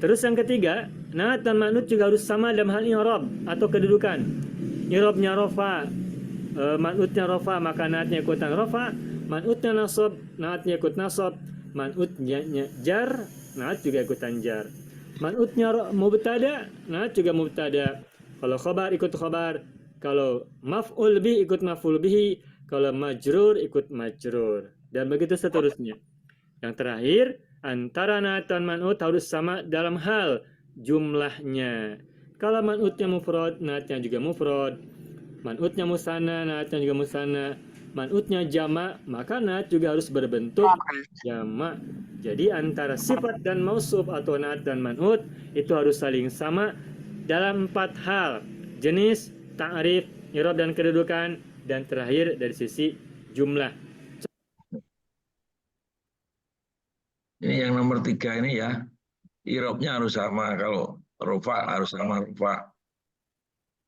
Terus yang ketiga, na'at dan man'ut juga harus sama dalam hal i'rab atau kedudukan. I'rabnya rofa, man'utnya rofa, maka na'atnya ikutan rofa. Man'utnya nasab, na'atnya ikut nasab. Man'utnya jar, na'at juga ikutan jar. Man'utnya mubtada, na'at juga mubtada. Kalau khabar ikut khabar. Kalau maf'ul bi ikut maf'ul bihi. Kalau majrur ikut majrur. Dan begitu seterusnya. Yang terakhir, antara na'at dan man'ut harus sama dalam hal jumlahnya. Kalau man'utnya mufrad, na'atnya juga mufrad. Man'utnya musanna, na'atnya juga musanna. Man'utnya jamak, maka na'at juga harus berbentuk jamak. Jadi antara sifat dan mausuf atau na'at dan man'ut itu harus saling sama dalam 4 hal. Jenis, ta'rif, i'rab dan kedudukan, dan terakhir dari sisi jumlah. Ini yang nomor 3 ini ya. I'rabnya harus sama. Kalau rofa harus sama rofa.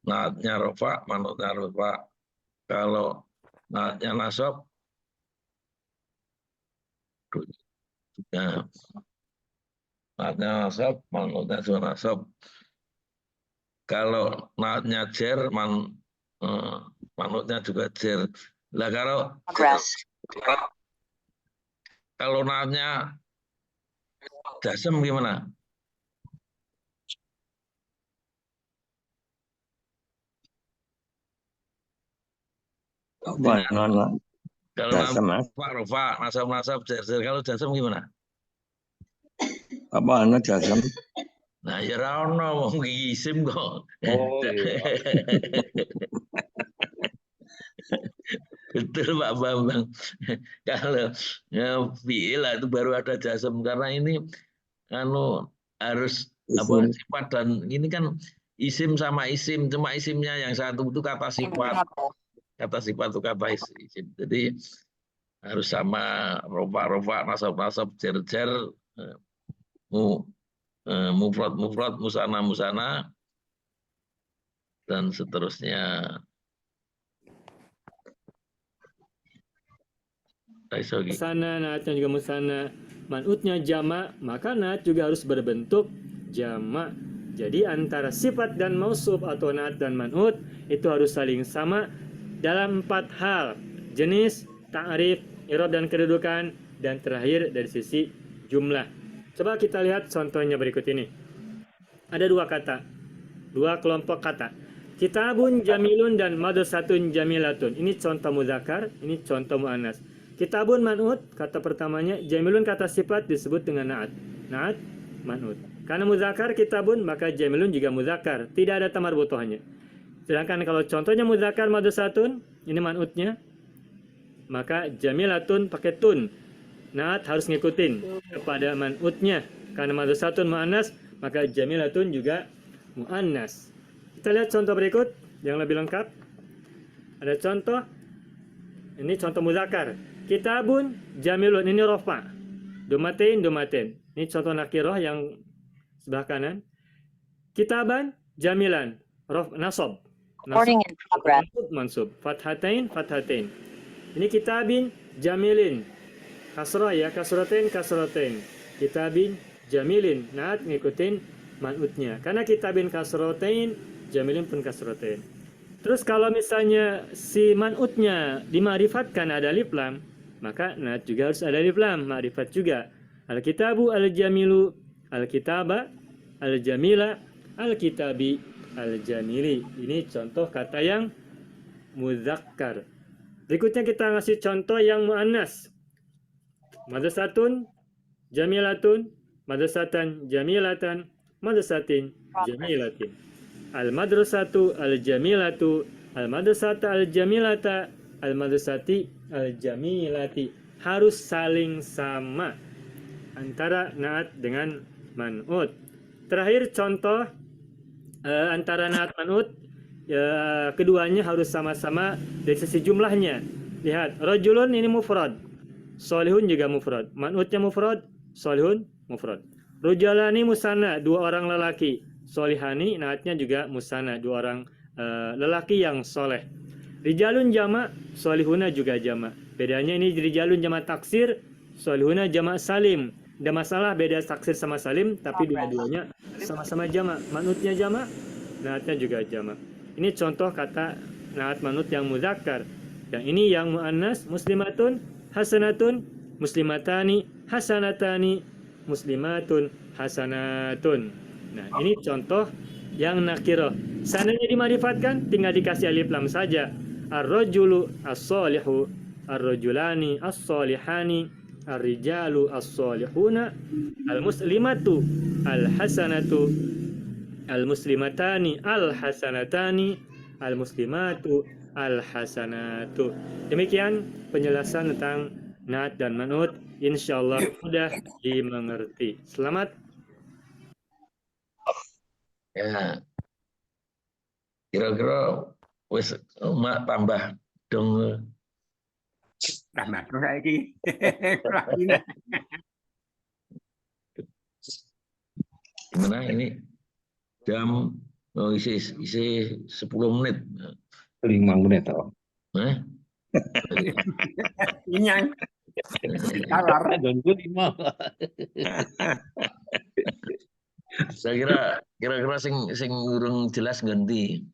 Na'atnya rofa, man'utnya rofa. Kalau na'atnya nasab, na'atnya nasab, man'utnya juga nasab. Kalau na'atnya jar, man'utnya juga jar. Lah kalau na'atnya jasem gimana? Kalau rofa, nasab, jar. Kalau jasem gimana? Apa jasam? Nah, ya rano wong isim kok. Betul Pak Bambang. Kalau fi'il itu baru ada jasem karena ini harus apa sifat, dan ini kan isim sama isim, cuma isimnya yang satu itu kata sifat. Kata sifat itu kata isim. Jadi harus sama rofa, nasab, jar, mufrad, musana, dan seterusnya. Musana, na'atnya juga musana. Man'utnya jamak, maka na'at juga harus berbentuk jamak. Jadi antara sifat dan mausuf atau na'at dan man'ut itu harus saling sama dalam 4 hal. Jenis, ta'rif, i'rab dan kedudukan, dan terakhir dari sisi jumlah. Coba kita lihat contohnya berikut ini. Ada 2 kata, 2 kelompok kata. Kitabun jamilun dan madrasatun jamilatun. Ini contoh muzakkar, ini contoh muannas. Kitabun man'ut, kata pertamanya. Jamilun kata sifat disebut dengan na'at. Na'at, man'ut. Karena muzakkar kitabun, maka jamilun juga muzakkar. Tidak ada tamar butuhnya. Sedangkan kalau contohnya muzakkar madrasatun, ini man'utnya, maka jamilatun pakai tun. Na'at harus ngikutin kepada man'utnya. Karena madrasatun mu'annas, maka jamilatun juga mu'annas. Kita lihat contoh berikut yang lebih lengkap. Ada contoh. Ini contoh muzakkar. Kitabun jamilun, ini rofa. Domaten. Ini contoh nakiroh yang sebelah kanan. Kitaban jamilan, nasab. Mansub. Fathatain. Ini kitabin jamilin. Kasrah ya, kasratain. Kitabin jamilin, naat ngikutin man'utnya. Karena kitabin kasratain, jamilin pun kasratain. Terus kalau misalnya si man'utnya dima'rifatkan ada alif lam, maka na'at juga harus ada alif lam, ma'rifat juga. Al-kitabu al-jamilu, al-kitaba al-jamila, al-kitabi al-jamili. Ini contoh kata yang muzakkar. Berikutnya kita ngasih contoh yang muannas. Madrasatun, jamilatun, madrasatan jamilatan, madrasatin jamilatin. Al-madrasatu al-jamilatu, al-madrasata al-jamilata, al-madrasati al-jamilati. Harus saling sama antara naat dengan man'ut. Terakhir contoh antara naat man'ut, keduanya harus sama-sama dari sisi jumlahnya. Lihat, rajulun ini mufrad, solihun juga mufrad, man'utnya mufrad, solihun mufrad. Rujalani musanna, dua orang lelaki, solihani naatnya juga musanna, dua orang lelaki yang soleh. Rijalun jama, solihuna juga jama. Bedanya ini rijalun jama taksir, solihuna jama salim. Ada masalah beda taksir sama salim, tapi dua-duanya sama-sama jama. Manutnya jama, naatnya juga jama. Ini contoh kata naat manut yang mudzakkar. Yang ini yang muannas, muslimatun, hasanatun, muslimatani, hasanatani, muslimatun, hasanatun. Nah, ini contoh yang nakirah. Sananya dimarifatkan, tinggal dikasih alif lam saja. Ar-rajulu as-solihu, ar-rajulani as-solihani, ar-rijalu as-solihuna, al-muslimatu al-hasanatu, al-muslimatani al-hasanatani, al-muslimatu al-hasanatu. Demikian penjelasan tentang naat dan man'ut. Insyaallah mudah dimengerti. Selamat. Ya, kira-kira wis mak tambah dong. Rahmat kok saiki. Gimana ini jam isi 10 menit. 5 menit toh. Inyang. Kalar. Saya kira sing urung jelas ganti.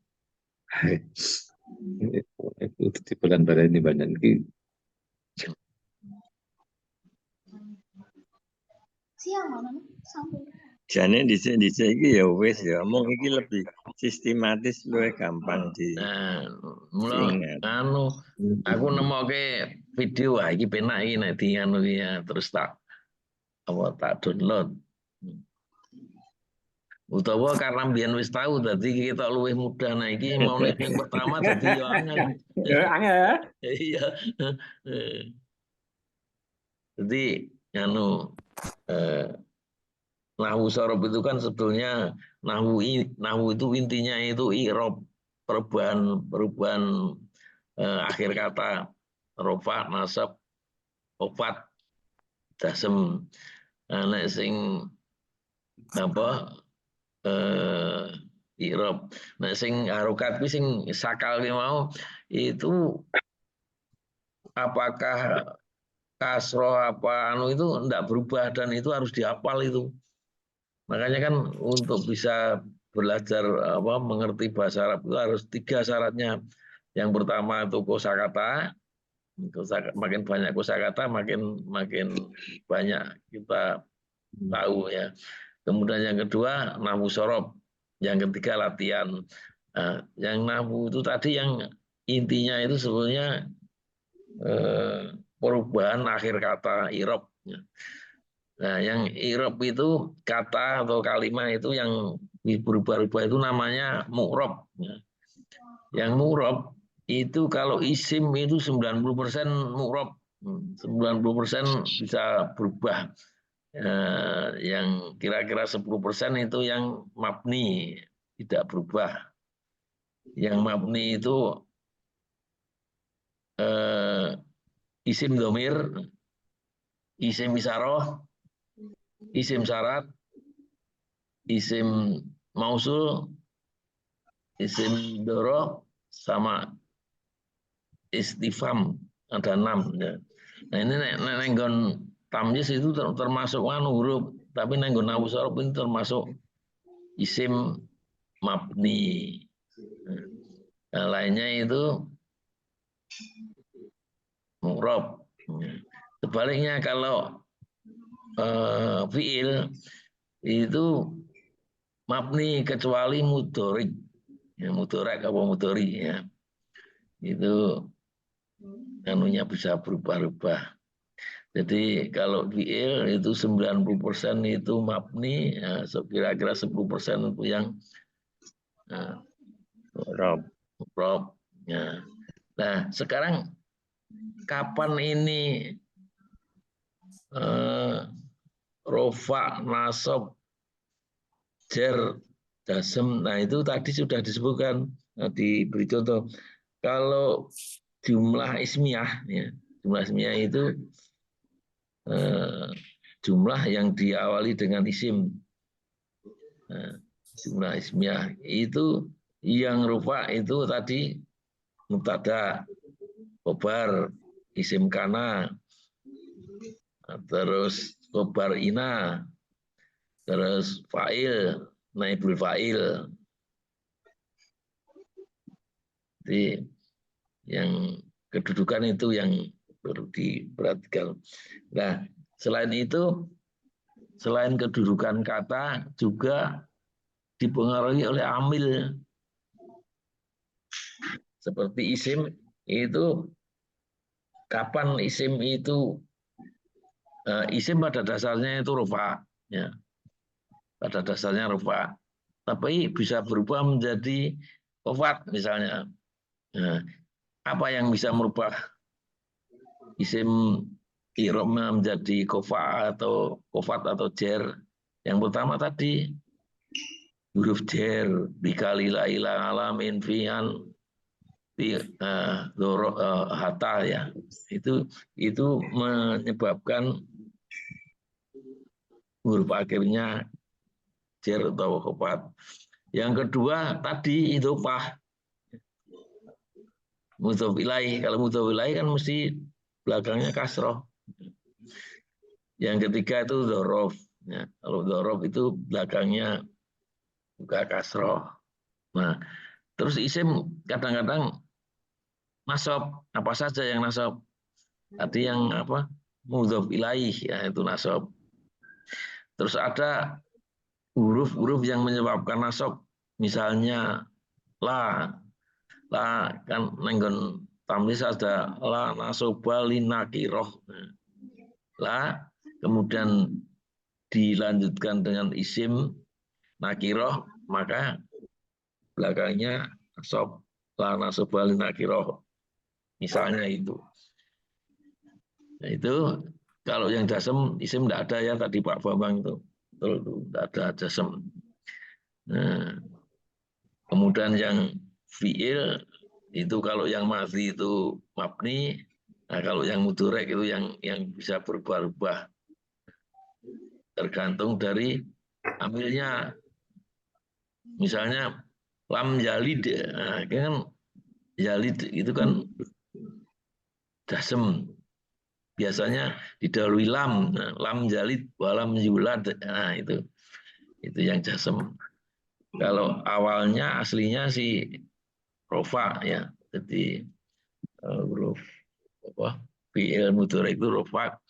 Itu di bulan ini banyak iki. Jane dhisik iki ya wis ya, mung iki lebih sistematis luwih gampang di. Nah, mulai aku nemoke video iki penak iki nek di anu ya terus tak download. Utawa karena mbiyen wis tahu dadi kita luwih mudah nah iki mau nek yang pertama dadi yo angel. Ya angel. Iya. Jadi anu nahwu sorob itu kan sebetulnya nahwu itu intinya itu i'rab, perubahan akhir kata, rofa, nasab, ofat, dasem. Nek sing apa i'rab. Nek sing harokat kuwi sing sakal ki mau itu apakah kasroh apa anu itu enggak berubah dan itu harus dihafal itu. Makanya kan untuk bisa belajar mengerti bahasa Arab itu harus 3 syaratnya. Yang pertama itu kosakata, makin banyak kosakata makin banyak kita tahu ya. Kemudian yang kedua nahwu sorob, yang ketiga latihan. Yang nahwu itu tadi yang intinya itu sebenarnya perubahan akhir kata i'rab. Nah, yang i'rab itu kata atau kalimat itu yang berubah-ubah itu namanya mu'rab. Yang mu'rab itu kalau isim itu 90% mu'rab, 90% bisa berubah. Yang kira-kira 10% itu yang mabni, tidak berubah. Yang mabni itu isim dhamir, isim isaroh, isim syarat, isim mausul, isim doro, sama istifham, ada 6. Ya. Nah ini nenggon tamyiz itu termasuk huruf, tapi nenggon nahwu sorob ini termasuk isim mabni. Nah, lainnya itu mu'rab. Sebaliknya kalau fiil itu mabni kecuali mudhorik. Ya, mudhorik apa mudhori ya. Itu anunya bisa berubah-ubah. Jadi kalau fi'il itu 90% itu mabni, ya, kira-kira 10% itu yang Rob. rob. Ya. Nah, sekarang kapan ini rofa, nasab, jer, dasem? Nah, itu tadi sudah disebutkan, diberi contoh. Kalau jumlah ismiyah, ya, jumlah ismiyah itu jumlah yang diawali dengan isim. Nah, jumlah ismiyah itu yang rupa itu tadi mubtada, khobar, isim kana, terus khobar ina, terus fa'il, naibul fa'il. Jadi yang kedudukan itu yang perlu diperhatikan. Nah, selain itu, selain kedudukan kata juga dipengaruhi oleh amil. Seperti isim itu, kapan isim itu, isim pada dasarnya itu rufa, ya, pada dasarnya rufa, tapi bisa berubah menjadi khofat misalnya. Nah, apa yang bisa merubah isim irobnya menjadi khofat atau jer? Yang pertama tadi huruf jer, bikalila ila alamin fian hatta, ya, itu menyebabkan huruf akhirnya jer atau khofat. Yang kedua tadi idhofah, mudhof ilaih. Kalau mudhof ilaih kan mesti belakangnya kasroh. Yang ketiga itu dzorof. Ya, kalau dzorof itu belakangnya juga kasroh. Nah, terus isim kadang-kadang nasab. Apa saja yang nasab? Tadi yang apa? Mudhof ilaih, ya, itu nasab. Terus ada huruf-huruf yang menyebabkan nasab. Misalnya la kan nenggon tamlis ada la nasoba linakiroh. La kemudian dilanjutkan dengan isim nakiroh, maka belakangnya nasab, la nasoba linakiroh. Misalnya itu. Nah, itu kalau yang dasem isim tidak ada, ya, tadi Pak Bambang itu. Betul, itu tidak ada dasem. Nah, kemudian yang fiil itu kalau yang madhi itu mabni. Nah, kalau yang mudorek itu yang bisa berubah-ubah tergantung dari amilnya. Misalnya lam yalid, nah, kan yalid itu kan dasem. Biasanya didahului lam, nah, lam yalid walam yulad. Nah, itu yang jasem. Kalau awalnya aslinya si rofa, ya. Jadi huruf apa? Fi'il mudhari itu rofa.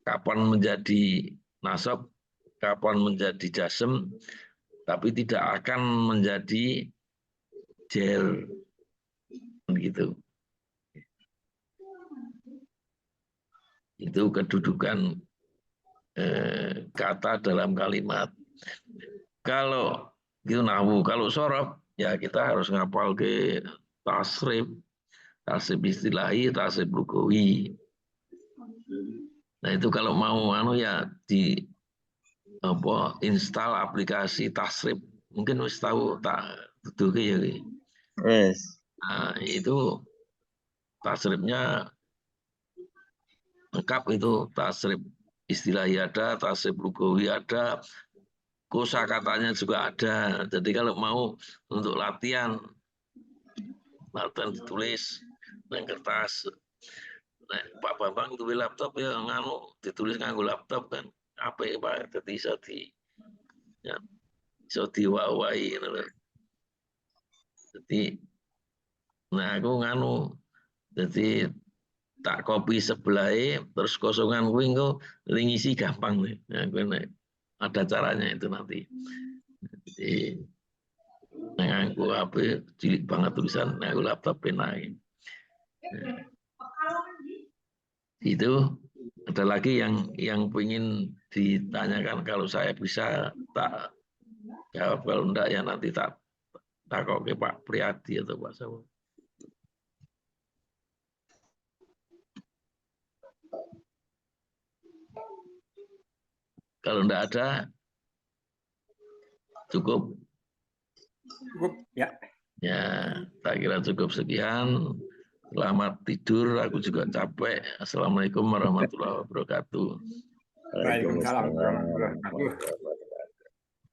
Kapan menjadi nasab, kapan menjadi jasem, tapi tidak akan menjadi jer, gitu. Itu kedudukan kata dalam kalimat. Kalau gitu nahwu, kalau sorof, ya kita harus ngapal ke tasrif istilahi, tasrif lugawi. Nah, itu kalau mau ya di install aplikasi tasrif. Mungkin wis tahu tak duduke ya. Wes. Nah, itu tasrifnya lengkap, itu tasrif istilahi ada, tasrif lugawi ada, kosakatanya juga ada. Jadi kalau mau untuk latihan ditulis dengan kertas. Nah, Pak Bambang itu laptop ya ditulis nganggo laptop kan. Apa ya Pak? Jadi iso diwawai ngono. Jadi aku jadi tak copy sebelahnya, terus kosongan kuwi engko ngisi gampang nih. Nah, ada caranya itu nanti. Jadi nganggo HP cilik banget tulisan, nganggo laptop penae. Itu Ada lagi yang ingin ditanyakan, kalau saya bisa tak jawab, kalau enggak ya nanti tak kok ke Pak Priyadi atau Pak Sawo. Kalau enggak ada, cukup. Cukup, ya. Ya, tak kira cukup sekian. Selamat tidur, aku juga capek. Assalamualaikum warahmatullahi wabarakatuh. Waalaikumsalam warahmatullahi wabarakatuh.